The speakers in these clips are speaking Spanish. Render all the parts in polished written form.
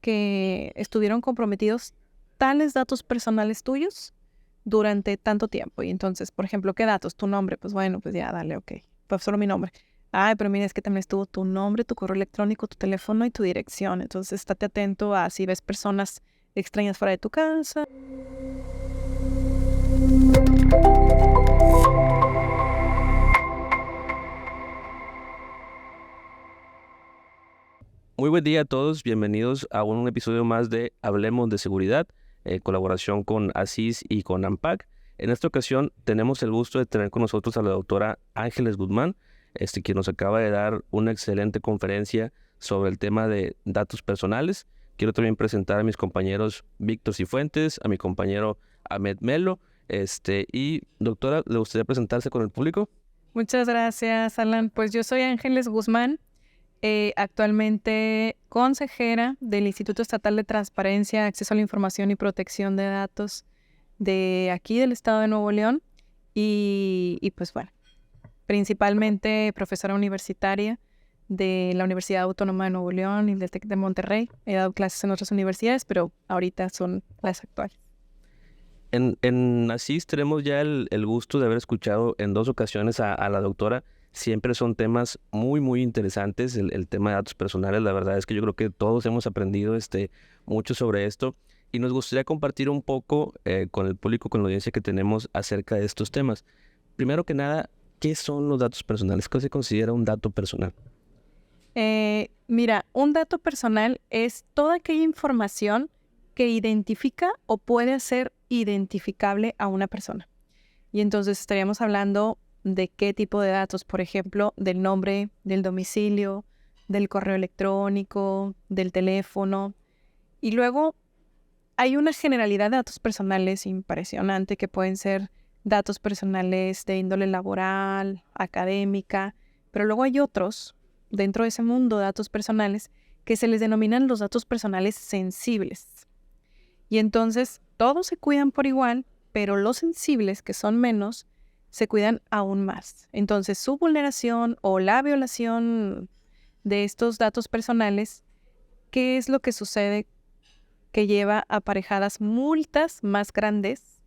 que estuvieron comprometidos tales datos personales tuyos durante tanto tiempo. Y entonces, por ejemplo, ¿qué datos? Tu nombre, pues bueno, pues ya, dale, ok. Pues solo mi nombre. Ay, pero mira, es que también estuvo tu nombre, tu correo electrónico, tu teléfono y tu dirección. Entonces, estate atento a si ves personas extrañas fuera de tu casa. Muy buen día a todos, bienvenidos a un episodio más de Hablemos de Seguridad, colaboración con ASIS y con AMPAC. En esta ocasión tenemos el gusto de tener con nosotros a la doctora Ángeles Guzmán, quien nos acaba de dar una excelente conferencia sobre el tema de datos personales. Quiero también presentar a mis compañeros Víctor Cifuentes, a mi compañero Ahmed Melo. Y doctora, ¿le gustaría presentarse con el público? Muchas gracias, Alan. Pues yo soy Ángeles Guzmán, actualmente consejera del Instituto Estatal de Transparencia, Acceso a la Información y Protección de Datos de aquí del estado de Nuevo León y pues bueno, principalmente profesora universitaria de la Universidad Autónoma de Nuevo León y del TEC de Monterrey. He dado clases en otras universidades, pero ahorita son las actuales. En ASIS tenemos ya el gusto de haber escuchado en 2 ocasiones a la doctora. Siempre son temas muy, muy interesantes. El tema de datos personales, la verdad es que yo creo que todos hemos aprendido mucho sobre esto. Y nos gustaría compartir un poco con el público, con la audiencia que tenemos acerca de estos temas. Primero que nada, ¿qué son los datos personales? ¿Qué se considera un dato personal? Mira, un dato personal es toda aquella información que identifica o puede ser identificable a una persona. Y entonces estaríamos hablando de qué tipo de datos, por ejemplo, del nombre, del domicilio, del correo electrónico, del teléfono. Y luego hay una generalidad de datos personales impresionante que pueden ser datos personales de índole laboral, académica, pero luego hay otros dentro de ese mundo de datos personales que se les denominan los datos personales sensibles. Y entonces todos se cuidan por igual, pero los sensibles, que son menos, se cuidan aún más. Entonces su vulneración o la violación de estos datos personales, ¿qué es lo que sucede? Que lleva aparejadas multas más grandes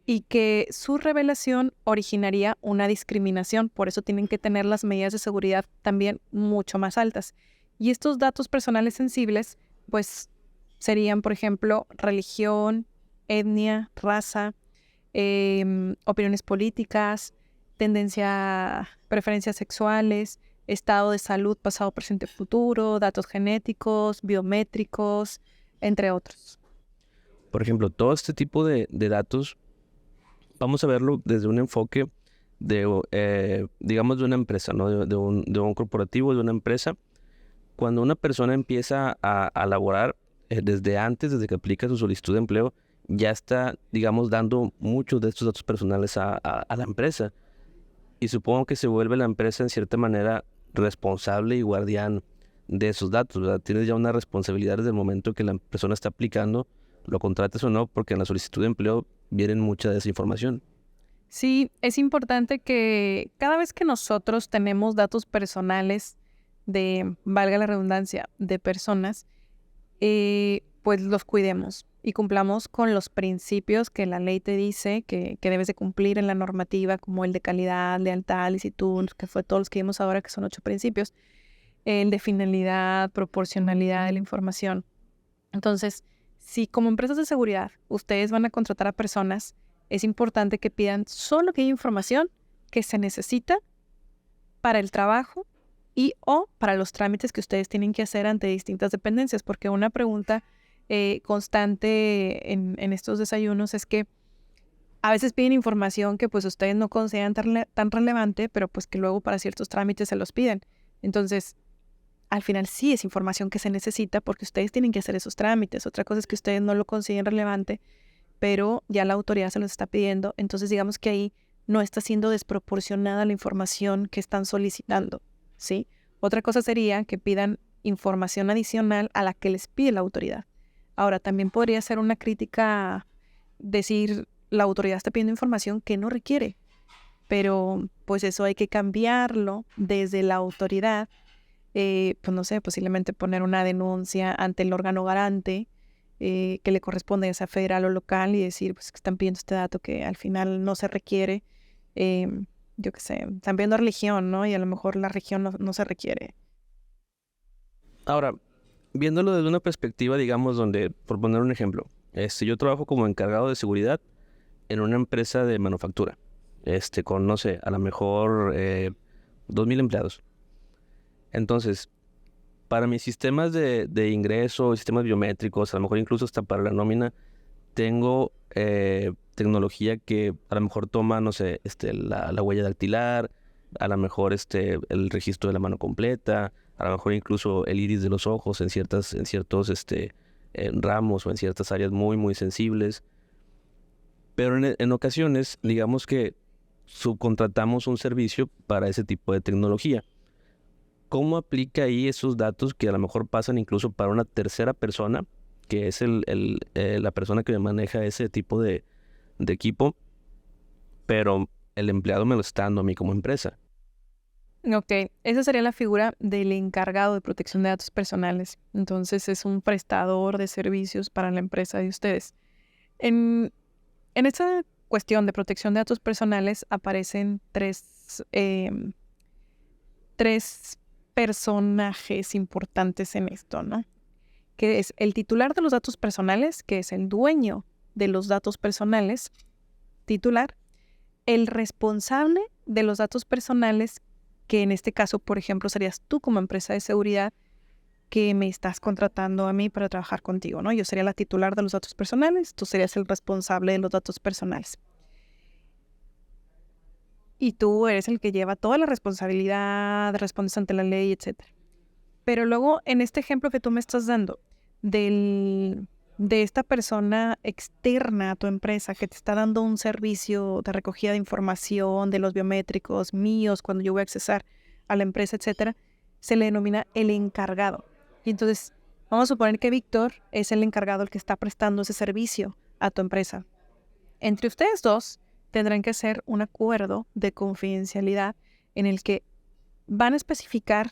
y que su revelación originaría una discriminación. Por eso tienen que tener las medidas de seguridad también mucho más altas. Y estos datos personales sensibles, pues serían, por ejemplo, religión, etnia, raza, opiniones políticas, tendencia, preferencias sexuales, estado de salud pasado, presente, futuro, datos genéticos, biométricos, entre otros. Por ejemplo, todo este tipo de datos, vamos a verlo desde un enfoque digamos, de una empresa, ¿no? De un corporativo, de una empresa. Cuando una persona empieza a laborar, desde que aplica su solicitud de empleo, ya está, digamos, dando muchos de estos datos personales a la empresa. Y supongo que se vuelve la empresa en cierta manera responsable y guardián de esos datos, ¿verdad? Tienes ya una responsabilidad desde el momento que la persona está aplicando, lo contrates o no, porque en la solicitud de empleo viene mucha de esa información. Sí, es importante que cada vez que nosotros tenemos datos personales de, valga la redundancia, de personas, pues los cuidemos y cumplamos con los principios que la ley te dice que debes de cumplir en la normativa, como el de calidad, lealtad, licitud, que fue todos los que vimos ahora, que son 8 principios, el de finalidad, proporcionalidad de la información. Entonces, si como empresas de seguridad ustedes van a contratar a personas, es importante que pidan solo aquella información que se necesita para el trabajo y o para los trámites que ustedes tienen que hacer ante distintas dependencias, porque una pregunta constante en estos desayunos es que a veces piden información que pues ustedes no consideran tan relevante, pero pues que luego para ciertos trámites se los piden. Entonces, al final sí es información que se necesita porque ustedes tienen que hacer esos trámites. Otra cosa es que ustedes no lo consideren relevante, pero ya la autoridad se los está pidiendo. Entonces digamos que ahí no está siendo desproporcionada la información que están solicitando, ¿sí? Otra cosa sería que pidan información adicional a la que les pide la autoridad. Ahora, también podría ser una crítica decir la autoridad está pidiendo información que no requiere, pero pues eso hay que cambiarlo desde la autoridad pues no sé, posiblemente poner una denuncia ante el órgano garante que le corresponde, ya sea federal o local, y decir pues que están pidiendo este dato que al final no se requiere. Yo qué sé, están pidiendo religión, ¿no? Y a lo mejor la religión no se requiere. Ahora, viéndolo desde una perspectiva, digamos, donde, por poner un ejemplo, yo trabajo como encargado de seguridad en una empresa de manufactura, con, no sé, a lo mejor 2,000 empleados. Entonces, para mis sistemas de ingreso, sistemas biométricos, a lo mejor incluso hasta para la nómina, tengo tecnología que a lo mejor toma, no sé, la huella dactilar, a lo mejor el registro de la mano completa, a lo mejor incluso el iris de los ojos en ciertos ramos o en ciertas áreas muy, muy sensibles. Pero en ocasiones, digamos que subcontratamos un servicio para ese tipo de tecnología. ¿Cómo aplica ahí esos datos que a lo mejor pasan incluso para una tercera persona, que es la persona que me maneja ese tipo de equipo, pero el empleado me lo está dando a mí como empresa? Ok, esa sería la figura del encargado de protección de datos personales. Entonces es un prestador de servicios para la empresa de ustedes. En esta cuestión de protección de datos personales aparecen tres personajes importantes en esto, ¿no? Que es el titular de los datos personales, que es el dueño de los datos personales, titular, el responsable de los datos personales, que en este caso, por ejemplo, serías tú como empresa de seguridad que me estás contratando a mí para trabajar contigo, ¿no? Yo sería la titular de los datos personales, tú serías el responsable de los datos personales. Y tú eres el que lleva toda la responsabilidad, respondes ante la ley, etc. Pero luego, en este ejemplo que tú me estás dando, de esta persona externa a tu empresa que te está dando un servicio de recogida de información de los biométricos míos cuando yo voy a accesar a la empresa, etcétera, se le denomina el encargado. Y entonces, vamos a suponer que Víctor es el encargado el que está prestando ese servicio a tu empresa. Entre ustedes dos tendrán que hacer un acuerdo de confidencialidad en el que van a especificar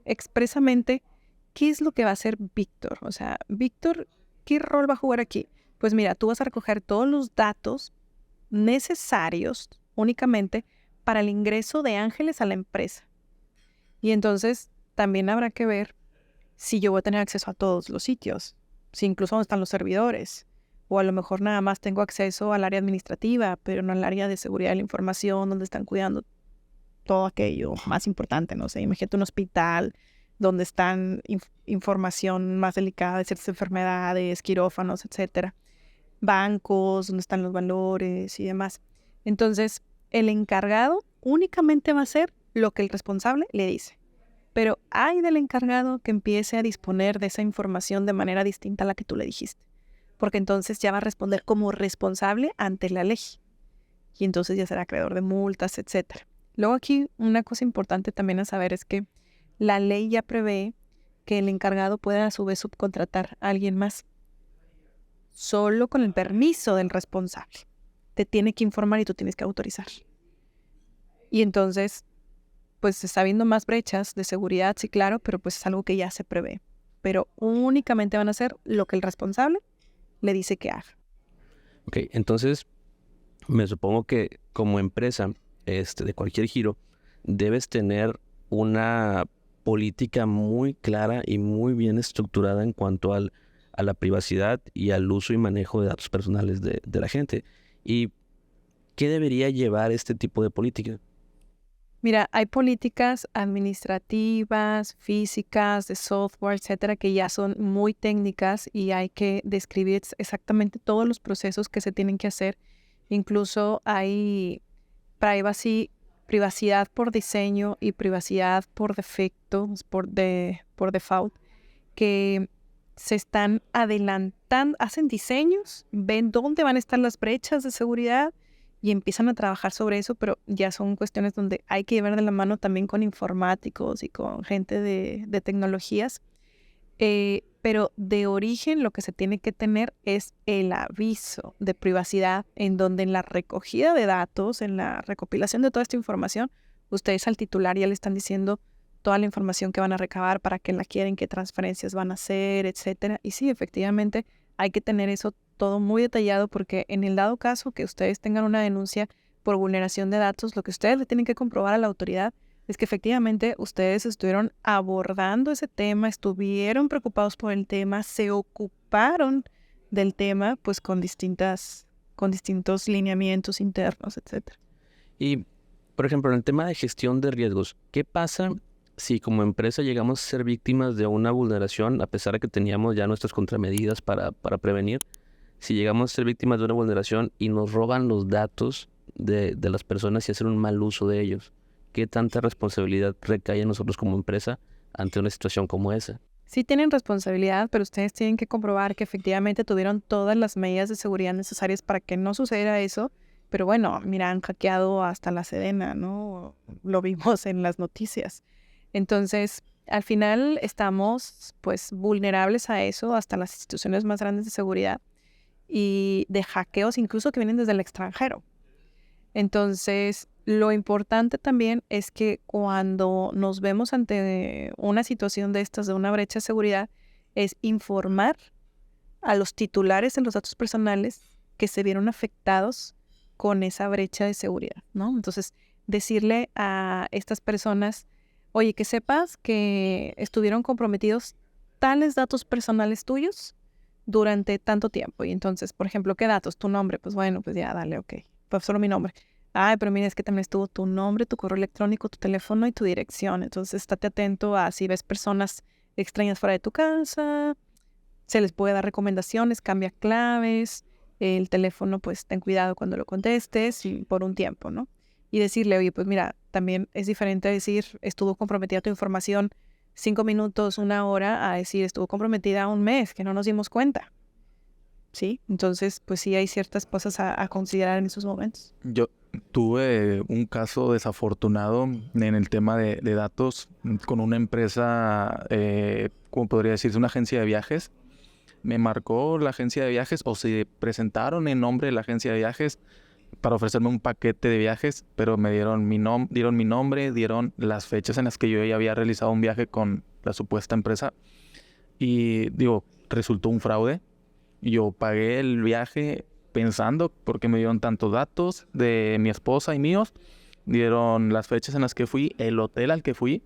expresamente qué es lo que va a hacer Víctor. O sea, Víctor, ¿qué rol va a jugar aquí? Pues mira, tú vas a recoger todos los datos necesarios únicamente para el ingreso de Ángeles a la empresa. Y entonces también habrá que ver si yo voy a tener acceso a todos los sitios, si incluso donde están los servidores, o a lo mejor nada más tengo acceso al área administrativa, pero no al área de seguridad de la información, donde están cuidando todo aquello más importante, no sé, imagínate un hospital donde están información más delicada de ciertas enfermedades, quirófanos, etcétera, bancos donde están los valores y demás. Entonces, el encargado únicamente va a hacer lo que el responsable le dice. Pero hay del encargado que empiece a disponer de esa información de manera distinta a la que tú le dijiste, porque entonces ya va a responder como responsable ante la ley y entonces ya será acreedor de multas, etcétera. Luego aquí una cosa importante también a saber es que la ley ya prevé que el encargado pueda a su vez subcontratar a alguien más, solo con el permiso del responsable. Te tiene que informar y tú tienes que autorizar. Y entonces, pues se está viendo más brechas de seguridad, sí, claro, pero pues es algo que ya se prevé. Pero únicamente van a hacer lo que el responsable le dice que haga. Ok, entonces me supongo que como empresa de cualquier giro, debes tener una política muy clara y muy bien estructurada en cuanto a la privacidad y al uso y manejo de datos personales de la gente. ¿Y qué debería llevar este tipo de política? Mira, hay políticas administrativas, físicas, de software, etcétera, que ya son muy técnicas y hay que describir exactamente todos los procesos que se tienen que hacer. Incluso hay privacidad por diseño y privacidad por defecto, por default, que se están adelantando, hacen diseños, ven dónde van a estar las brechas de seguridad y empiezan a trabajar sobre eso, pero ya son cuestiones donde hay que llevar de la mano también con informáticos y con gente de tecnologías. Pero de origen lo que se tiene que tener es el aviso de privacidad, en donde en la recogida de datos, en la recopilación de toda esta información, ustedes al titular ya le están diciendo toda la información que van a recabar, para qué la quieren, qué transferencias van a hacer, etcétera. Y sí, efectivamente, hay que tener eso todo muy detallado porque en el dado caso que ustedes tengan una denuncia por vulneración de datos, lo que ustedes le tienen que comprobar a la autoridad es que efectivamente ustedes estuvieron abordando ese tema, estuvieron preocupados por el tema, se ocuparon del tema, pues con distintos lineamientos internos, etcétera. Y, por ejemplo, en el tema de gestión de riesgos, ¿qué pasa si como empresa llegamos a ser víctimas de una vulneración, a pesar de que teníamos ya nuestras contramedidas para prevenir? Si llegamos a ser víctimas de una vulneración y nos roban los datos de las personas y hacen un mal uso de ellos, ¿qué tanta responsabilidad recae en nosotros como empresa ante una situación como esa? Sí tienen responsabilidad, pero ustedes tienen que comprobar que efectivamente tuvieron todas las medidas de seguridad necesarias para que no sucediera eso. Pero bueno, mira, han hackeado hasta la Sedena, ¿no? Lo vimos en las noticias. Entonces, al final estamos pues vulnerables a eso, hasta las instituciones más grandes de seguridad y de hackeos incluso que vienen desde el extranjero. Entonces, lo importante también es que cuando nos vemos ante una situación de estas, de una brecha de seguridad, es informar a los titulares de los datos personales que se vieron afectados con esa brecha de seguridad, ¿no? Entonces, decirle a estas personas, oye, que sepas que estuvieron comprometidos tales datos personales tuyos durante tanto tiempo. Y entonces, por ejemplo, ¿qué datos? Tu nombre, pues bueno, pues ya, dale, ok. Pues solo mi nombre. Ay, pero mira, es que también estuvo tu nombre, tu correo electrónico, tu teléfono y tu dirección. Entonces, estate atento a si ves personas extrañas fuera de tu casa, se les puede dar recomendaciones, cambia claves, el teléfono, pues ten cuidado cuando lo contestes y por un tiempo, ¿no? Y decirle, oye, pues mira, también es diferente decir, estuvo comprometida tu información 5 minutos, 1 hora, a decir, estuvo comprometida un mes, que no nos dimos cuenta, ¿sí? Entonces, pues sí hay ciertas cosas a considerar en esos momentos. Yo tuve un caso desafortunado en el tema de datos con una empresa, ¿cómo podría decirse? Una agencia de viajes. Me marcó la agencia de viajes o se presentaron en nombre de la agencia de viajes para ofrecerme un paquete de viajes, pero me dieron dieron mi nombre, dieron las fechas en las que yo ya había realizado un viaje con la supuesta empresa y digo, resultó un fraude. Yo pagué el viaje pensando porque me dieron tantos datos de mi esposa y míos, dieron las fechas en las que fui, el hotel al que fui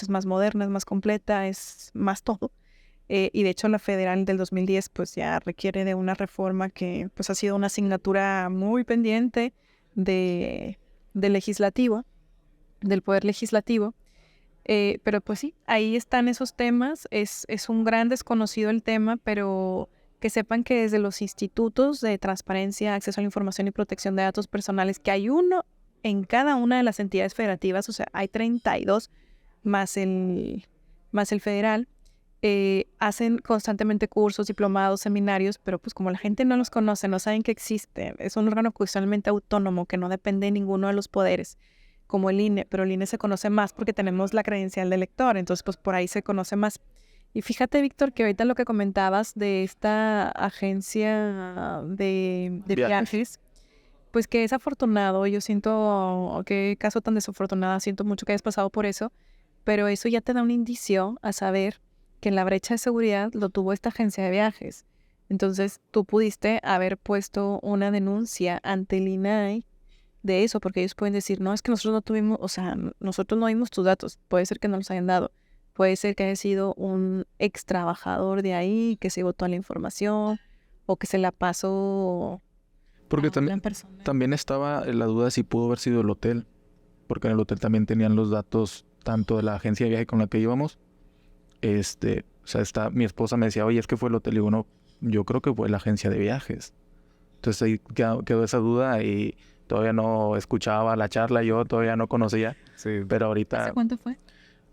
es más moderna, es más completa, es más todo. Y de hecho la federal del 2010 pues ya requiere de una reforma que pues ha sido una asignatura muy pendiente del legislativo, del poder legislativo. Pero pues sí, ahí están esos temas. Es un gran desconocido el tema, pero que sepan que desde los institutos de transparencia, acceso a la información y protección de datos personales, que hay uno en cada una de las entidades federativas, o sea, hay 32 más el federal, hacen constantemente cursos, diplomados, seminarios, pero pues como la gente no los conoce, no saben que existe, es un órgano constitucionalmente autónomo que no depende de ninguno de los poderes, como el INE, pero el INE se conoce más porque tenemos la credencial de elector, entonces pues por ahí se conoce más. Y fíjate, Víctor, que ahorita lo que comentabas de esta agencia de viajes, pues que es afortunado, yo siento, qué caso tan desafortunado, siento mucho que hayas pasado por eso, pero eso ya te da un indicio a saber que en la brecha de seguridad lo tuvo esta agencia de viajes. Entonces tú pudiste haber puesto una denuncia ante el INAI de eso, porque ellos pueden decir, no, es que nosotros no tuvimos, o sea, nosotros no dimos tus datos, puede ser que no los hayan dado, puede ser que haya sido un ex trabajador de ahí, que se llevó toda la información, o que se la pasó Porque a una persona. también estaba la duda si pudo haber sido el hotel, porque en el hotel también tenían los datos tanto de la agencia de viaje con la que íbamos. O sea, mi esposa me decía, oye, es que fue el hotel. Y digo, no, yo creo que fue la agencia de viajes. Entonces ahí quedó esa duda y todavía no escuchaba la charla, yo todavía no conocía. Sí. Pero ahorita, ¿Hace cuánto fue?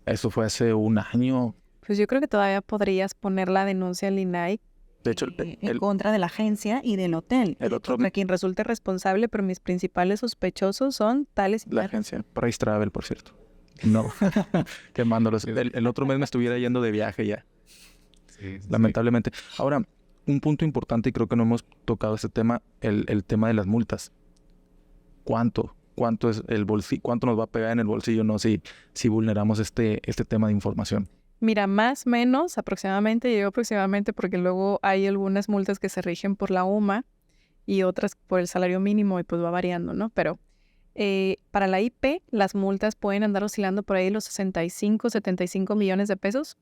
eso fue hace un año. Pues yo creo que todavía podrías poner la denuncia al INAI De hecho, en contra de la agencia y del hotel. el otro, Contra quien resulte responsable, pero mis principales sospechosos son tales y la tales. agencia, Price Travel, por cierto. No, quemándolos. El otro mes me estuviera yendo de viaje ya, lamentablemente. Ahora, un punto importante, y creo que no hemos tocado ese tema, el tema de las multas. ¿Cuánto es el bolsillo? ¿Cuánto nos va a pegar en el bolsillo, no? Si vulneramos este tema de información. Mira, más o menos, aproximadamente, digo aproximadamente porque luego hay algunas multas que se rigen por la UMA y otras por el salario mínimo y pues va variando, ¿no? Pero para la IP, las multas pueden andar oscilando por ahí los 65, 75 millones de pesos.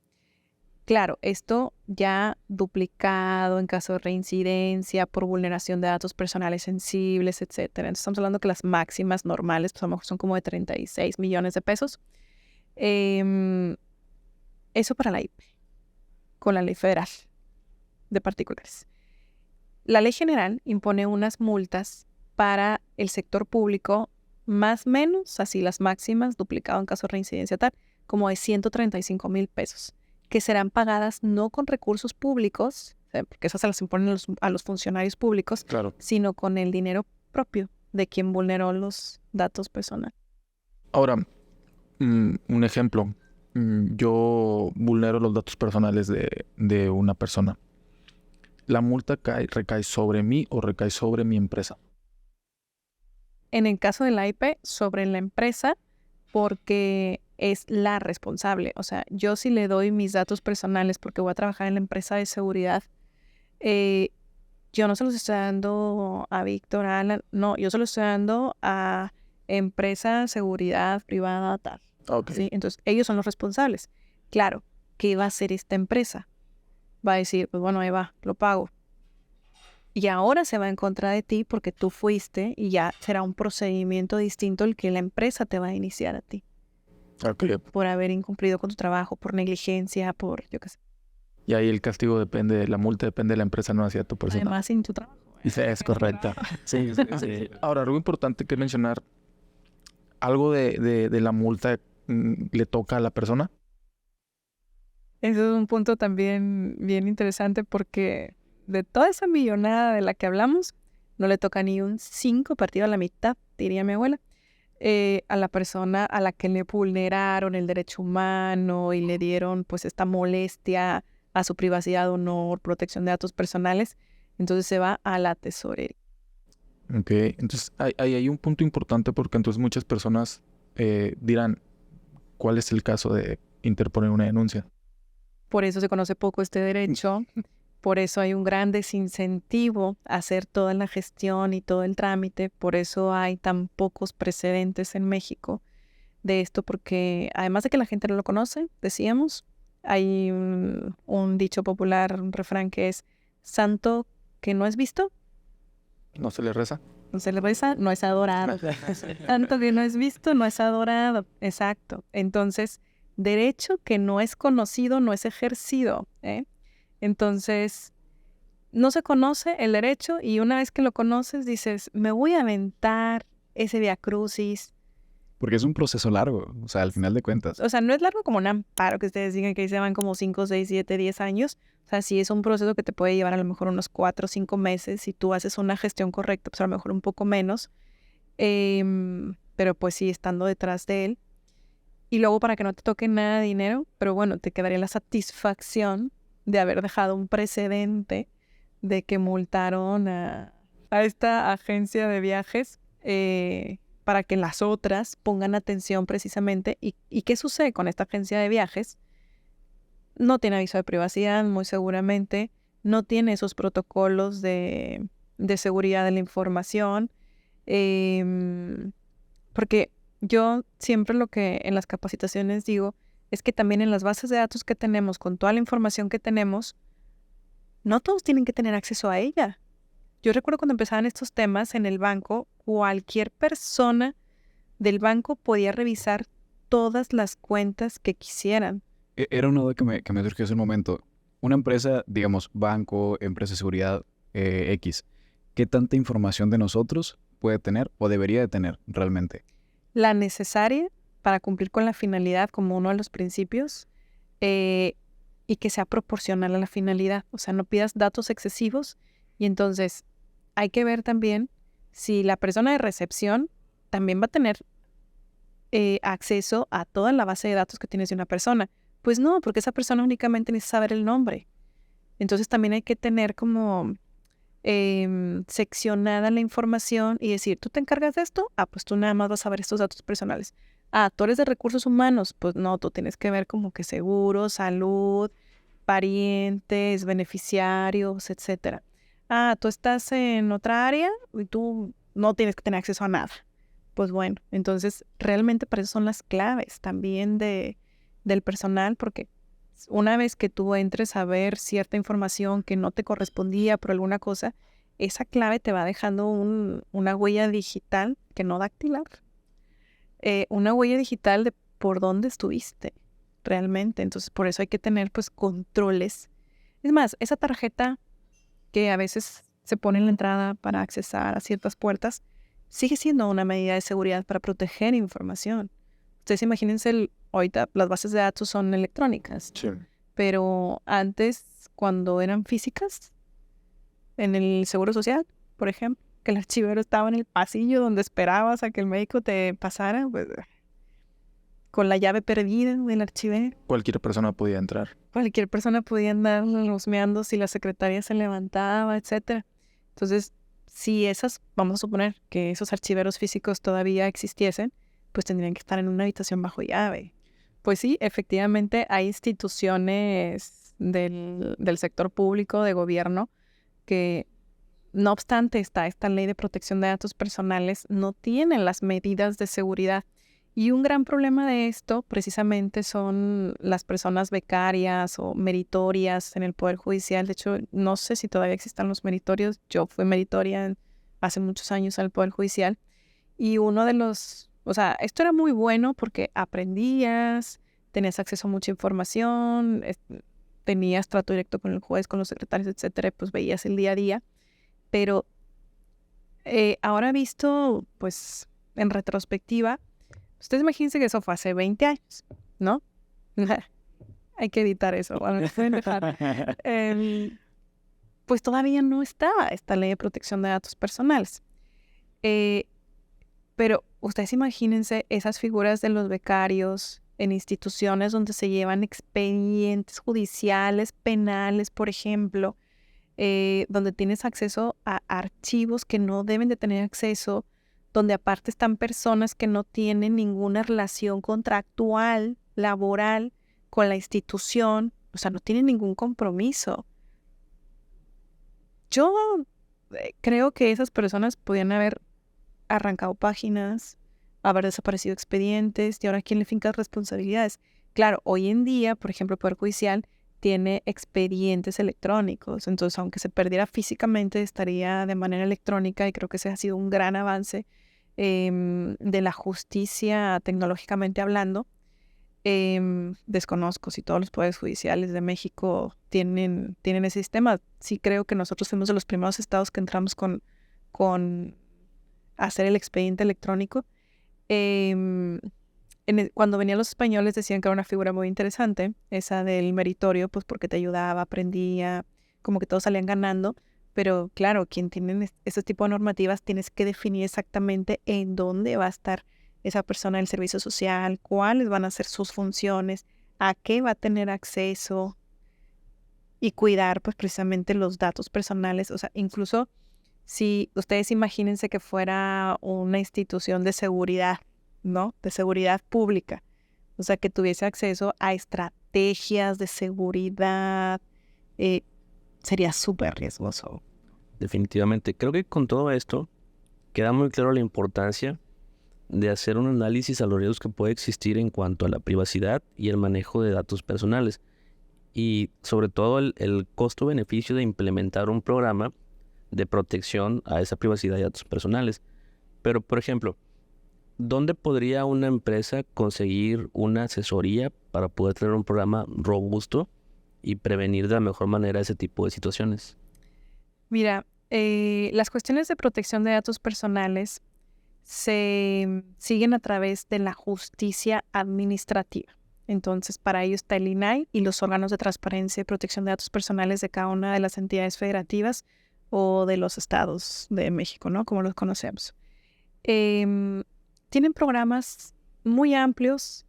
Claro, esto ya duplicado en caso de reincidencia, por vulneración de datos personales sensibles, etcétera. Entonces estamos hablando que las máximas normales pues, a lo mejor son como de 36 millones de pesos. Eso para la IP, con la ley federal de particulares. La ley general impone unas multas para el sector público más o menos, así las máximas, duplicado en caso de reincidencia tal, como de 135,000 pesos, que serán pagadas no con recursos públicos, porque esas se las imponen a los funcionarios públicos, Claro. sino con el dinero propio de quien vulneró los datos personales. Ahora, un ejemplo. Yo vulnero los datos personales de una persona. ¿La multa recae sobre mí o recae sobre mi empresa? En el caso de la IP, sobre la empresa, porque es la responsable. O sea, yo si le doy mis datos personales porque voy a trabajar en la empresa de seguridad, yo no se los estoy dando a Víctor, a Alan, no, yo se los estoy dando a empresa, seguridad privada, tal. Okay. ¿Sí? Entonces, ellos son los responsables. Claro, ¿qué va a hacer esta empresa? Va a decir, pues bueno, ahí va, lo pago. Y ahora se va en contra de ti porque tú fuiste y ya será un procedimiento distinto el que la empresa te va a iniciar a ti. Okay. Por haber incumplido con tu trabajo, por negligencia, por yo qué sé. Y ahí el castigo depende, la multa depende de la empresa, no hacia tu persona. Además, sin tu trabajo. Es correcto. Sí. Ahora, algo importante que mencionar, ¿algo de la multa le toca a la persona? Ese es un punto también bien interesante porque de toda esa millonada de la que hablamos, no le toca ni un 5 partido a la mitad, diría mi abuela, a la persona a la que le vulneraron el derecho humano y le dieron pues esta molestia a su privacidad, honor, protección de datos personales. Entonces se va a la tesorería. Ok, entonces hay un punto importante porque entonces muchas personas dirán, ¿cuál es el caso de interponer una denuncia? Por eso se conoce poco este derecho, por eso hay un gran desincentivo a hacer toda la gestión y todo el trámite, por eso hay tan pocos precedentes en México de esto porque además de que la gente no lo conoce, decíamos, hay un dicho popular, un refrán que es santo que no es visto, ¿No se le reza? no se le reza, no es adorado. Santo que no es visto, no es adorado. Exacto. Entonces, derecho que no es conocido, no es ejercido, ¿eh? Entonces, no se conoce el derecho y una vez que lo conoces dices, me voy a aventar ese viacrucis. Porque es un proceso largo, o sea, al final de cuentas. O sea, no es largo como un amparo que ustedes digan que ahí se van como 5, 6, 7, 10 años. O sea, sí es un proceso que te puede llevar a lo mejor unos 4 o 5 meses. Si tú haces una gestión correcta, pues a lo mejor un poco menos. Pero pues sí, estando detrás de él. Y luego para que no te toque nada de dinero, pero bueno, te quedaría la satisfacción de haber dejado un precedente de que multaron a esta agencia de viajes para que las otras pongan atención precisamente. ¿Y qué sucede con esta agencia de viajes? No tiene aviso de privacidad, muy seguramente. No tiene esos protocolos de seguridad de la información. Porque yo siempre lo que en las capacitaciones digo es que también en las bases de datos que tenemos, con toda la información que tenemos, no todos tienen que tener acceso a ella. Yo recuerdo cuando empezaban estos temas en el banco, cualquier persona del banco podía revisar todas las cuentas que quisieran. Era una duda que me surgió hace un momento. Una empresa, digamos, banco, empresa de seguridad X, ¿qué tanta información de nosotros puede tener o debería de tener realmente? La necesaria para cumplir con la finalidad como uno de los principios y que sea proporcional a la finalidad. O sea, no pidas datos excesivos y entonces hay que ver también si la persona de recepción también va a tener acceso a toda la base de datos que tienes de una persona. Pues no, porque esa persona únicamente necesita saber el nombre. Entonces también hay que tener como seccionada la información y decir, ¿tú te encargas de esto? Ah, pues tú nada más vas a ver estos datos personales. Ah, ¿tú eres de recursos humanos? Pues no, tú tienes que ver como que seguro, salud, parientes, beneficiarios, etcétera. Ah, ¿tú estás en otra área y tú no tienes que tener acceso a nada? Pues bueno, entonces realmente para eso son las claves también del personal, porque una vez que tú entres a ver cierta información que no te correspondía por alguna cosa, esa clave te va dejando una huella digital que no dactilar. Una huella digital de por dónde estuviste realmente. Entonces, por eso hay que tener pues controles. Es más, esa tarjeta que a veces se pone en la entrada para accesar a ciertas puertas, sigue siendo una medida de seguridad para proteger información. Ustedes imagínense, ahorita las bases de datos son electrónicas, Sí. pero antes, cuando eran físicas, en el Seguro Social, por ejemplo, que el archivero estaba en el pasillo donde esperabas a que el médico te pasara, pues, con la llave perdida del archivero. Cualquier persona podía entrar. Cualquier persona podía andar husmeando si la secretaria se levantaba, etcétera. Entonces, si vamos a suponer que esos archiveros físicos todavía existiesen, pues tendrían que estar en una habitación bajo llave. Pues sí, efectivamente hay instituciones del sector público, de gobierno, que no obstante está esta ley de protección de datos personales, no tienen las medidas de seguridad. Y un gran problema de esto precisamente son las personas becarias o meritorias en el Poder Judicial. De hecho, no sé si todavía existan los meritorios. Yo fui meritoria hace muchos años al Poder Judicial. Y o sea, esto era muy bueno porque aprendías, tenías acceso a mucha información, tenías trato directo con el juez, con los secretarios, etcétera, y pues veías el día a día. Pero ahora visto, pues, en retrospectiva, ustedes imagínense que eso fue hace 20 años, ¿no? Hay que editar eso. Bueno, pueden dejar. Pues todavía no estaba esta ley de protección de datos personales. Pero ustedes imagínense esas figuras de los becarios en instituciones donde se llevan expedientes judiciales, penales, por ejemplo, donde tienes acceso a archivos que no deben de tener acceso, donde aparte están personas que no tienen ninguna relación contractual, laboral con la institución, o sea, no tienen ningún compromiso. Yo creo que esas personas podían haber arrancado páginas, haber desaparecido expedientes y ahora quién le finca responsabilidades. Claro, hoy en día, por ejemplo, el Poder Judicial tiene expedientes electrónicos, entonces aunque se perdiera físicamente, estaría de manera electrónica y creo que ese ha sido un gran avance de la justicia tecnológicamente hablando. Desconozco si todos los poderes judiciales de México tienen ese sistema. Sí creo que nosotros fuimos de los primeros estados que entramos con hacer el expediente electrónico. Cuando venían los españoles decían que era una figura muy interesante, esa del meritorio, pues porque te ayudaba, aprendía, como que todos salían ganando. Pero claro, quien tiene ese tipo de normativas tienes que definir exactamente en dónde va a estar esa persona del servicio social, cuáles van a ser sus funciones, a qué va a tener acceso y cuidar pues precisamente los datos personales. O sea, incluso si ustedes imagínense que fuera una institución de seguridad, ¿no? De seguridad pública. O sea, que tuviese acceso a estrategias de seguridad, sería súper riesgoso. Definitivamente. Creo que con todo esto queda muy claro la importancia de hacer un análisis a los riesgos que puede existir en cuanto a la privacidad y el manejo de datos personales. Y sobre todo el costo-beneficio de implementar un programa de protección a esa privacidad y datos personales. Pero, por ejemplo, ¿dónde podría una empresa conseguir una asesoría para poder tener un programa robusto y prevenir de la mejor manera ese tipo de situaciones? Mira, las cuestiones de protección de datos personales se siguen a través de la justicia administrativa. Entonces, para ello está el INAI y los órganos de transparencia y protección de datos personales de cada una de las entidades federativas o de los estados de México, ¿no? Como los conocemos. Tienen programas muy amplios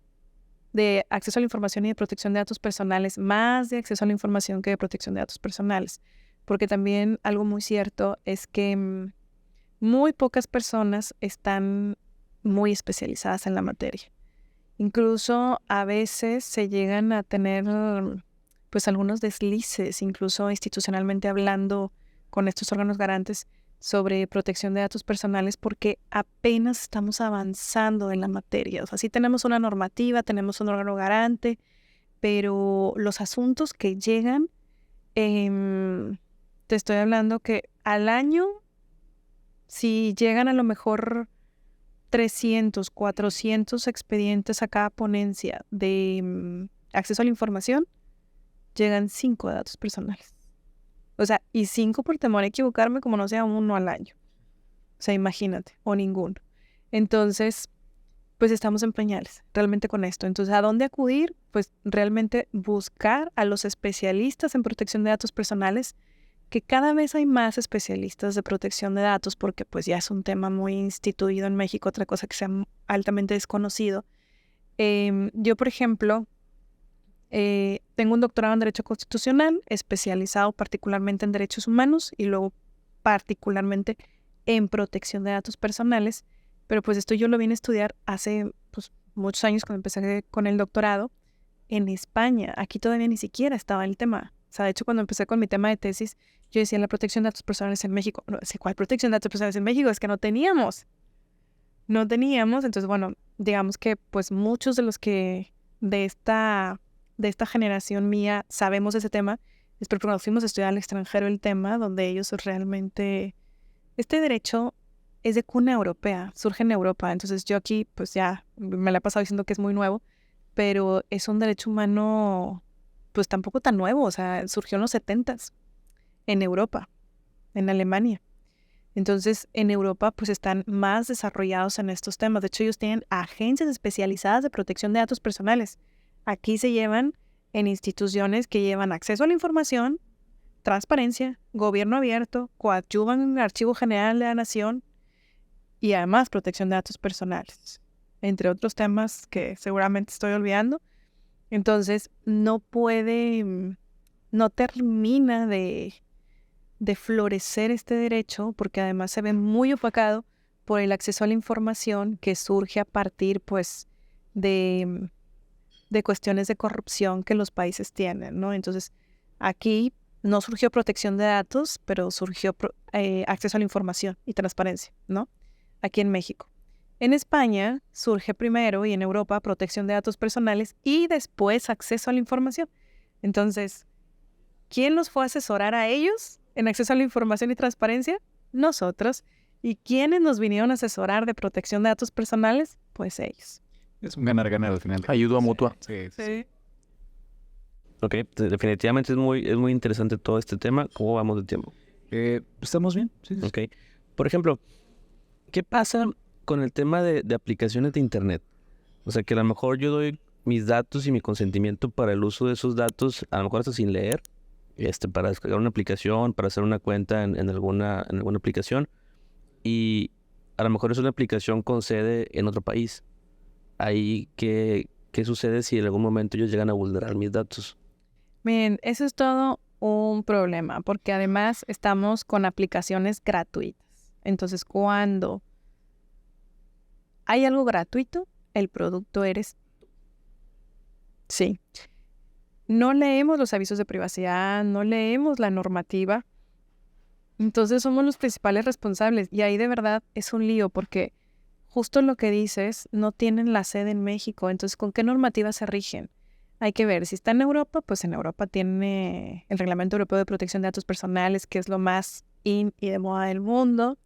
de acceso a la información y de protección de datos personales, más de acceso a la información que de protección de datos personales. Porque también algo muy cierto es que muy pocas personas están muy especializadas en la materia. Incluso a veces se llegan a tener pues algunos deslices, incluso institucionalmente hablando con estos órganos garantes sobre protección de datos personales porque apenas estamos avanzando en la materia. O sea, sí tenemos una normativa, tenemos un órgano garante, pero los asuntos que llegan, te estoy hablando que al año, si llegan a lo mejor 300, 400 expedientes a cada ponencia de acceso a la información, llegan 5 datos personales. O sea, y 5 por temor a equivocarme, como no sea uno al año. O sea, imagínate, o ninguno. Entonces, pues estamos en pañales realmente con esto. Entonces, ¿a dónde acudir? Pues realmente buscar a los especialistas en protección de datos personales, que cada vez hay más especialistas de protección de datos porque pues ya es un tema muy instituido en México, otra cosa que sea altamente desconocido. Yo, por ejemplo, tengo un doctorado en Derecho Constitucional, especializado particularmente en derechos humanos y luego particularmente en protección de datos personales, pero pues esto yo lo vine a estudiar hace pues, muchos años cuando empecé con el doctorado en España. Aquí todavía ni siquiera estaba el tema. O sea, de hecho, cuando empecé con mi tema de tesis, yo decía la protección de datos personales en México. No sé cuál protección de datos personales en México, es que no teníamos. No teníamos, entonces, bueno, digamos que pues muchos de los que de esta generación mía sabemos ese tema, es porque nos fuimos a estudiar al extranjero el tema, donde ellos realmente... Este derecho es de cuna europea, surge en Europa, entonces yo aquí pues ya me la he pasado diciendo que es muy nuevo, pero es un derecho humano pues tampoco tan nuevo, o sea, surgió en los 70s en Europa, en Alemania. Entonces, en Europa pues están más desarrollados en estos temas. De hecho, ellos tienen agencias especializadas de protección de datos personales. Aquí se llevan en instituciones que llevan acceso a la información, transparencia, gobierno abierto, coadyuvan en el Archivo General de la Nación y además protección de datos personales, entre otros temas que seguramente estoy olvidando. Entonces, no termina de florecer este derecho porque además se ve muy opacado por el acceso a la información que surge a partir, pues, de cuestiones de corrupción que los países tienen, ¿no? Entonces, aquí no surgió protección de datos, pero surgió acceso a la información y transparencia, ¿no? Aquí en México. En España surge primero y en Europa protección de datos personales y después acceso a la información. Entonces, ¿quién los fue a asesorar a ellos en acceso a la información y transparencia? Nosotros. ¿Y quiénes nos vinieron a asesorar de protección de datos personales? Pues ellos. Es un ganar-ganar al final. Ayuda mutua. Sí. Ok, definitivamente es muy interesante todo este tema. ¿Cómo vamos de tiempo? ¿Estamos bien? Sí. Ok. Por ejemplo, ¿qué pasa con el tema de aplicaciones de Internet? O sea, que a lo mejor yo doy mis datos y mi consentimiento para el uso de esos datos, a lo mejor hasta sin leer, para descargar una aplicación, para hacer una cuenta en alguna aplicación, y a lo mejor es una aplicación con sede en otro país. Ahí, ¿qué sucede si en algún momento ellos llegan a vulnerar mis datos? Miren, eso es todo un problema, porque además estamos con aplicaciones gratuitas. Entonces, cuando hay algo gratuito, el producto eres tú. Sí. No leemos los avisos de privacidad, no leemos la normativa. Entonces somos los principales responsables. Y ahí de verdad es un lío, porque justo lo que dices, no tienen la sede en México. Entonces, ¿con qué normativa se rigen? Hay que ver, si está en Europa, pues en Europa tiene el Reglamento Europeo de Protección de Datos Personales, que es lo más in y de moda del mundo.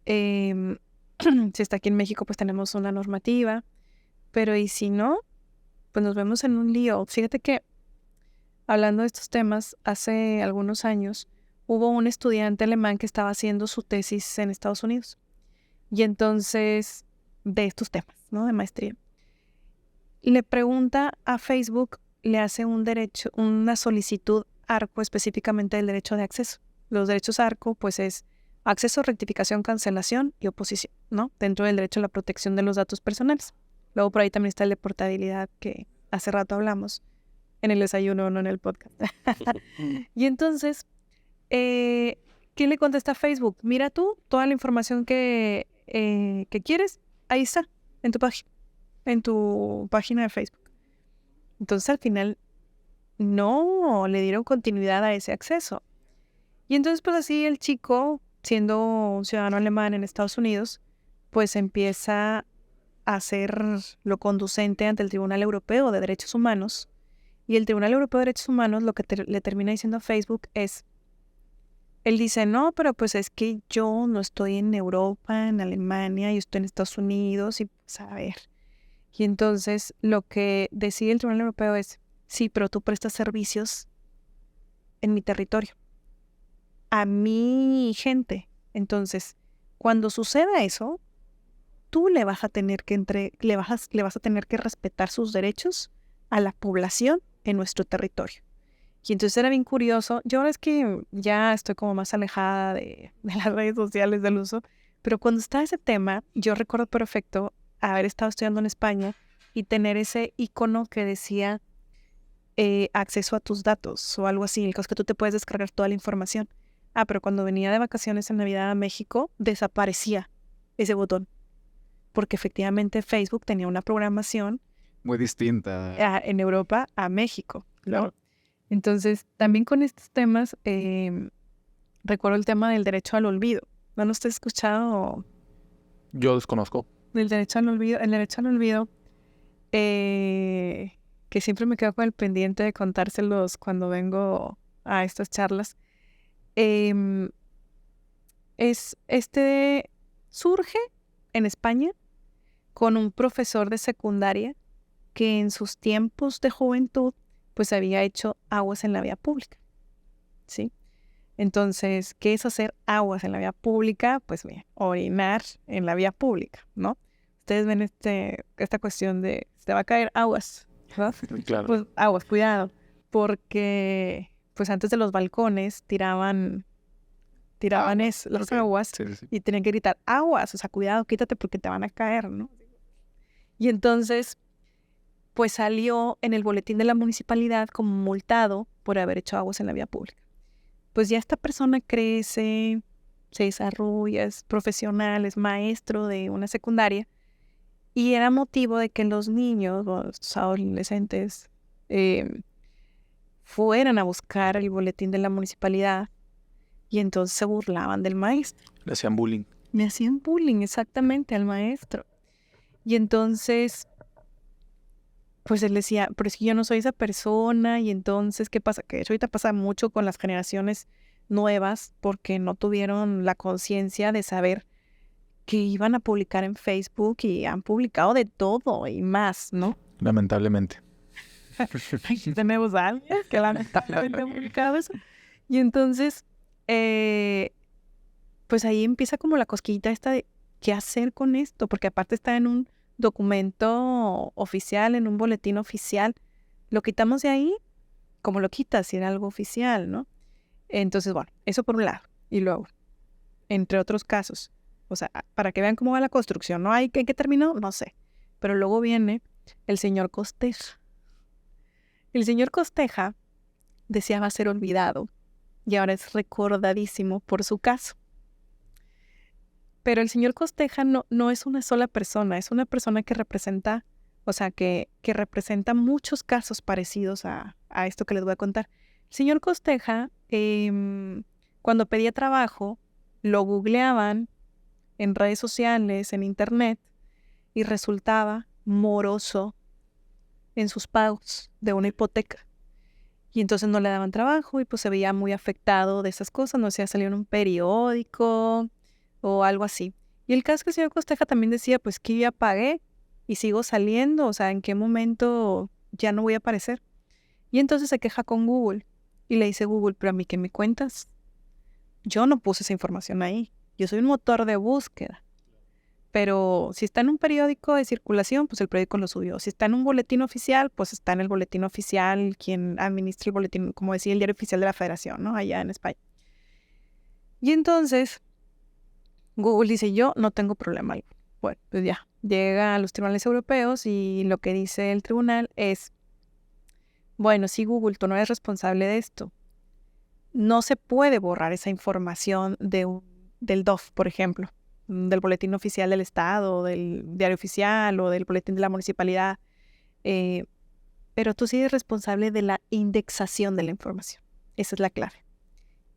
Si está aquí en México, pues tenemos una normativa. Pero y si no, pues nos vemos en un lío. Fíjate que, hablando de estos temas, hace algunos años hubo un estudiante alemán que estaba haciendo su tesis en Estados Unidos. Y entonces, de estos temas, ¿no? De maestría. Le pregunta a Facebook, le hace una solicitud ARCO específicamente del derecho de acceso. Los derechos ARCO, pues es acceso, rectificación, cancelación y oposición, ¿no? Dentro del derecho a la protección de los datos personales. Luego por ahí también está el de portabilidad que hace rato hablamos en el desayuno, no en el podcast. Y entonces, ¿quién le contesta a Facebook? Mira tú, toda la información que quieres, ahí está, en tu página de Facebook. Entonces, al final, no le dieron continuidad a ese acceso. Y entonces, pues así el chico, siendo un ciudadano alemán en Estados Unidos, pues empieza a hacer lo conducente ante el Tribunal Europeo de Derechos Humanos. Y el Tribunal Europeo de Derechos Humanos lo que le termina diciendo a Facebook es, él dice, no, pero pues es que yo no estoy en Europa, en Alemania, yo estoy en Estados Unidos y pues a ver. Y entonces lo que decide el Tribunal Europeo es, sí, pero tú prestas servicios en mi territorio, a mi gente. Entonces, cuando suceda eso, tú le vas a tener que le vas a tener que respetar sus derechos a la población en nuestro territorio. Y entonces era bien curioso. Yo ahora es que ya estoy como más alejada de las redes sociales del uso, pero cuando estaba ese tema, yo recuerdo perfecto haber estado estudiando en España y tener ese icono que decía acceso a tus datos o algo así, el caso es que tú te puedes descargar toda la información. Pero cuando venía de vacaciones en Navidad a México, desaparecía ese botón, porque efectivamente Facebook tenía una programación muy distinta en Europa a México, ¿no? Entonces, también con estos temas, recuerdo el tema del derecho al olvido. ¿No lo has escuchado? Yo desconozco. Del derecho al olvido. El derecho al olvido, que siempre me quedo con el pendiente de contárselos cuando vengo a estas charlas. Surge en España con un profesor de secundaria que en sus tiempos de juventud pues había hecho aguas en la vía pública, ¿sí? Entonces, ¿qué es hacer aguas en la vía pública? Pues bien, orinar en la vía pública, ¿no? Ustedes ven esta cuestión de, se va a caer aguas, ¿verdad? Claro. Pues aguas, cuidado, porque pues antes de los balcones tiraban las aguas Sí. y tenían que gritar aguas, o sea, cuidado, quítate porque te van a caer, ¿no? Y entonces, pues salió en el boletín de la municipalidad como multado por haber hecho aguas en la vía pública. Pues ya esta persona crece, se desarrolla, es profesional, es maestro de una secundaria y era motivo de que los niños o los adolescentes fueran a buscar el boletín de la municipalidad y entonces se burlaban del maestro. Le hacían bullying. Me hacían bullying exactamente al maestro. Y entonces, pues él decía, pero es que yo no soy esa persona. Y entonces, ¿qué pasa? Que eso ahorita pasa mucho con las generaciones nuevas porque no tuvieron la conciencia de saber que iban a publicar en Facebook y han publicado de todo y más, ¿no? Lamentablemente. Tenemos a alguien que lamentablemente ha publicado eso. Y entonces, pues ahí empieza como la cosquillita esta de qué hacer con esto, porque aparte está en un documento oficial, en un boletín oficial. Lo quitamos de ahí, como lo quitas si era algo oficial, ¿no? Entonces, bueno, eso por un lado. Y luego, entre otros casos, o sea, para que vean cómo va la construcción, ¿no? ¿En qué terminó? No sé. Pero luego viene el señor Costeja. El señor Costeja deseaba ser olvidado y ahora es recordadísimo por su caso. Pero el señor Costeja no es una sola persona, es una persona que representa, o sea, que representa muchos casos parecidos a esto que les voy a contar. El señor Costeja, cuando pedía trabajo, lo googleaban en redes sociales, en internet, y resultaba moroso en sus pagos de una hipoteca. Y entonces no le daban trabajo y pues se veía muy afectado de esas cosas, no sé, salió en un periódico o algo así. Y el caso es que el señor Costeja también decía, pues que yo ya pagué y sigo saliendo, o sea, ¿en qué momento ya no voy a aparecer? Y entonces se queja con Google y le dice Google, pero a mí, ¿qué me cuentas? Yo no puse esa información ahí, yo soy un motor de búsqueda. Pero si está en un periódico de circulación, pues el periódico lo subió. Si está en un boletín oficial, pues está en el boletín oficial, quien administra el boletín, como decía, el diario oficial de la Federación, ¿no? Allá en España. Y entonces, Google dice, yo no tengo problema. Bueno, pues ya, llega a los tribunales europeos y lo que dice el tribunal es, bueno, sí, Google, tú no eres responsable de esto. No se puede borrar esa información del DOF, por ejemplo, del boletín oficial del Estado, del diario oficial o del boletín de la municipalidad, pero tú sí eres responsable de la indexación de la información. Esa es la clave.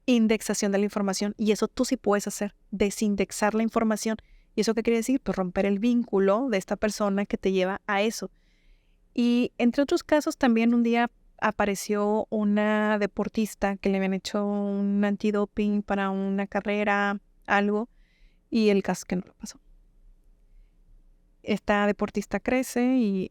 Indexación de la información, y eso tú sí puedes hacer, desindexar la información. ¿Y eso qué quiere decir? Pues romper el vínculo de esta persona que te lleva a eso. Y entre otros casos también un día apareció una deportista que le habían hecho un antidoping para una carrera, algo, y el caso es que no lo pasó. Esta deportista crece y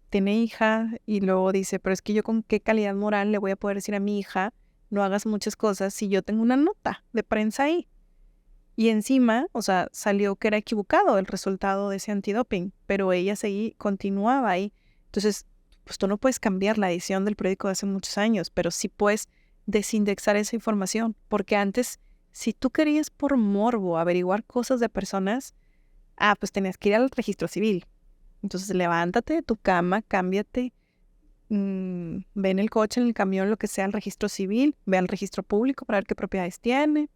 tiene hija y luego dice, pero es que yo con qué calidad moral le voy a poder decir a mi hija, no hagas muchas cosas si yo tengo una nota de prensa ahí. Y encima, o sea, salió que era equivocado el resultado de ese antidoping, pero ella continuaba ahí. Entonces, pues tú no puedes cambiar la edición del periódico de hace muchos años, pero sí puedes desindexar esa información, porque antes, si tú querías por morbo averiguar cosas de personas, pues tenías que ir al registro civil. Entonces, levántate de tu cama, cámbiate, ve en el coche, en el camión, lo que sea, al registro civil, ve al registro público para ver qué propiedades tiene,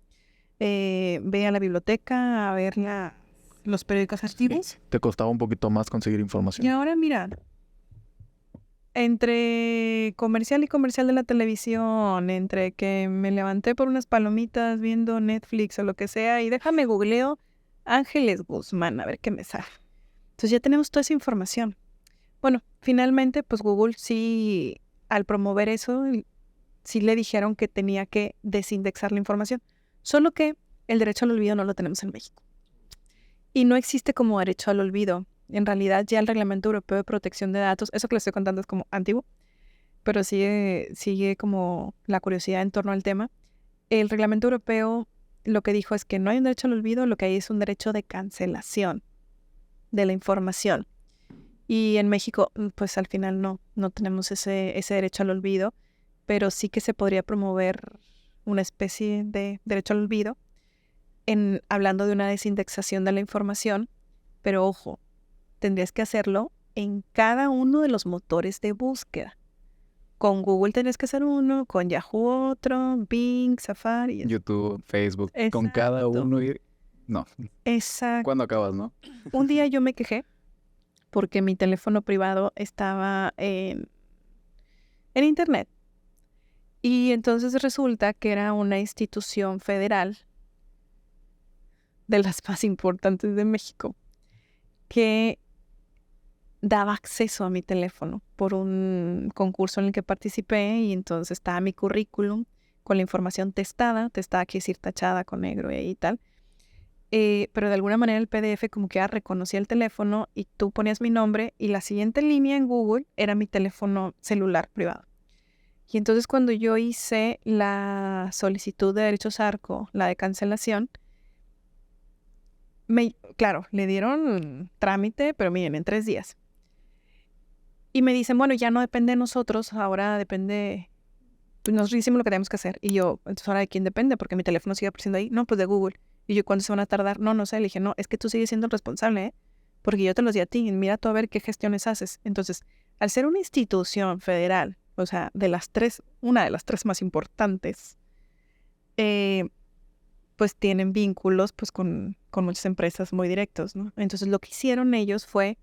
ve a la biblioteca a ver los periódicos activos. Te costaba un poquito más conseguir información. Y ahora mira, entre comercial y comercial de la televisión, entre que me levanté por unas palomitas viendo Netflix o lo que sea, y déjame googleo Ángeles Guzmán, a ver qué me sale. Entonces ya tenemos toda esa información. Bueno, finalmente, pues Google sí, al promover eso, sí le dijeron que tenía que desindexar la información. Solo que el derecho al olvido no lo tenemos en México. Y no existe como derecho al olvido. En realidad ya el Reglamento Europeo de Protección de Datos, eso que les estoy contando es como antiguo, pero sigue como la curiosidad en torno al tema. El Reglamento Europeo lo que dijo es que no hay un derecho al olvido, lo que hay es un derecho de cancelación de la información. Y en México, pues al final no tenemos ese derecho al olvido, pero sí que se podría promover una especie de derecho al olvido hablando de una desindexación de la información, pero ojo, tendrías que hacerlo en cada uno de los motores de búsqueda. Con Google tendrías que hacer uno, con Yahoo otro, Bing, Safari. YouTube, Facebook, Exacto. con cada uno ir... No. Exacto. ¿Cuándo acabas, no? Un día yo me quejé porque mi teléfono privado estaba en internet. Y entonces resulta que era una institución federal de las más importantes de México que daba acceso a mi teléfono por un concurso en el que participé y entonces estaba mi currículum con la información testada que decir tachada con negro y tal. Pero de alguna manera el PDF como que reconocía el teléfono y tú ponías mi nombre y la siguiente línea en Google era mi teléfono celular privado. Y entonces cuando yo hice la solicitud de derechos ARCO, la de cancelación, claro, le dieron trámite, pero miren, en 3 días. Y me dicen, bueno, ya no depende de nosotros, ahora depende, pues nosotros hicimos lo que tenemos que hacer. Y yo, entonces, ¿ahora de quién depende? Porque mi teléfono sigue apareciendo ahí. No, pues de Google. Y yo, ¿cuánto se van a tardar? No sé. Le dije, no, es que tú sigues siendo el responsable, ¿eh? Porque yo te los di a ti. Mira tú a ver qué gestiones haces. Entonces, al ser una institución federal, o sea, una de las 3 más importantes, pues tienen vínculos pues con muchas empresas muy directos, ¿no? Entonces, lo que hicieron ellos fue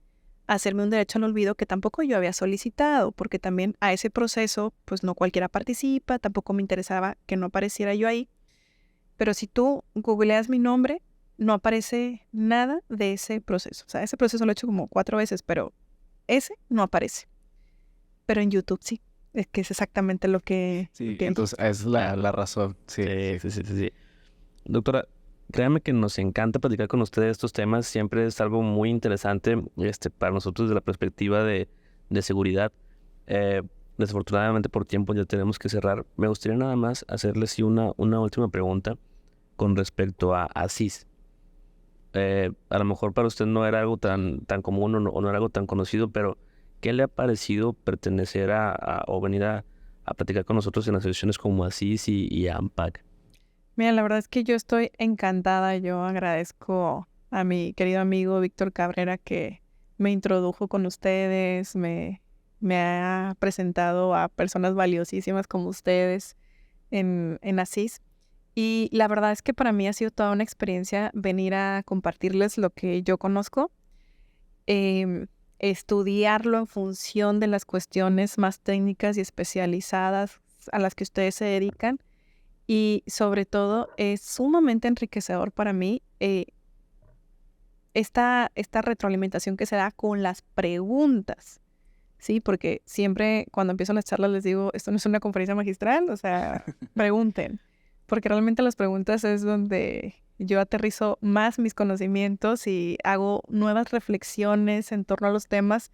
hacerme un derecho al olvido que tampoco yo había solicitado, porque también a ese proceso, pues no cualquiera participa, tampoco me interesaba que no apareciera yo ahí. Pero si tú googleas mi nombre, no aparece nada de ese proceso. O sea, ese proceso lo he hecho como 4 veces, pero ese no aparece. Pero en YouTube sí. Es que es exactamente lo que... Sí, entonces esa es la razón. Sí. Sí. Doctora, créame que nos encanta platicar con ustedes estos temas. Siempre es algo muy interesante para nosotros desde la perspectiva de seguridad. Desafortunadamente por tiempo ya tenemos que cerrar. Me gustaría nada más hacerles sí, una última pregunta con respecto a CIS. A lo mejor para usted no era algo tan común o no era algo tan conocido, pero ¿qué le ha parecido pertenecer o venir a platicar con nosotros en asociaciones como ASIS y AMPAC? Mira, la verdad es que yo estoy encantada. Yo agradezco a mi querido amigo Víctor Cabrera que me introdujo con ustedes, me ha presentado a personas valiosísimas como ustedes en ASIS. Y la verdad es que para mí ha sido toda una experiencia venir a compartirles lo que yo conozco, estudiarlo en función de las cuestiones más técnicas y especializadas a las que ustedes se dedican. Y sobre todo es sumamente enriquecedor para mí esta retroalimentación que se da con las preguntas, ¿sí? Porque siempre cuando empiezo las charlas les digo, esto no es una conferencia magistral, o sea, pregunten. Porque realmente las preguntas es donde yo aterrizo más mis conocimientos y hago nuevas reflexiones en torno a los temas.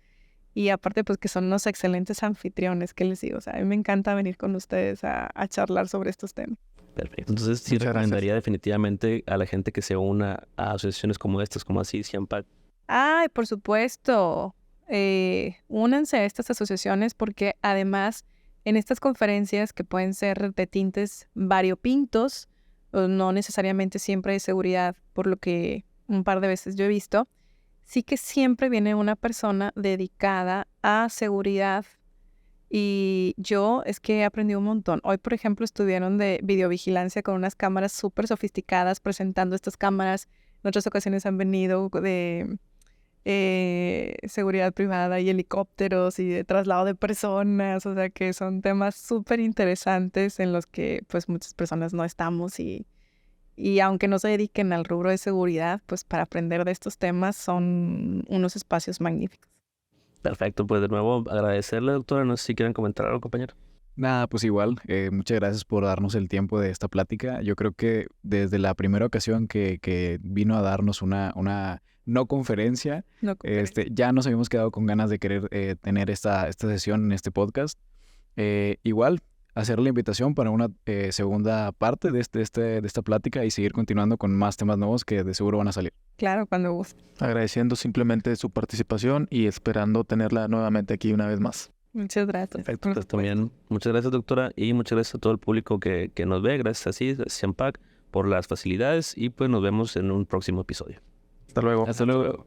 Y aparte, pues que son unos excelentes anfitriones, ¿qué les digo? O sea, a mí me encanta venir con ustedes a charlar sobre estos temas. Perfecto. Entonces sí recomendaría definitivamente a la gente que se una a asociaciones como estas, como ASIS y AMPAC. Ay, por supuesto. Únanse a estas asociaciones porque además en estas conferencias que pueden ser de tintes variopintos, o no necesariamente siempre de seguridad, por lo que un par de veces yo he visto, sí que siempre viene una persona dedicada a seguridad y yo es que he aprendido un montón. Hoy, por ejemplo, estuvieron de videovigilancia con unas cámaras súper sofisticadas presentando estas cámaras. En otras ocasiones han venido de seguridad privada y helicópteros y de traslado de personas. O sea que son temas súper interesantes en los que pues muchas personas no estamos y aunque no se dediquen al rubro de seguridad, pues para aprender de estos temas son unos espacios magníficos. Perfecto, pues de nuevo agradecerle, doctora. No sé si quieren comentar algo, compañero. Nada, pues igual, muchas gracias por darnos el tiempo de esta plática. Yo creo que desde la primera ocasión que vino a darnos una no conferencia, ya nos habíamos quedado con ganas de querer tener esta sesión en este podcast. Igual, hacer la invitación para una segunda parte de esta plática y seguir continuando con más temas nuevos que de seguro van a salir. Claro, cuando guste. Agradeciendo simplemente su participación y esperando tenerla nuevamente aquí una vez más. Muchas gracias. Perfecto, pues también muchas gracias, doctora, y muchas gracias a todo el público que nos ve. Gracias a CIS, gracias a AMPAC por las facilidades y pues nos vemos en un próximo episodio. Hasta luego. Hasta luego.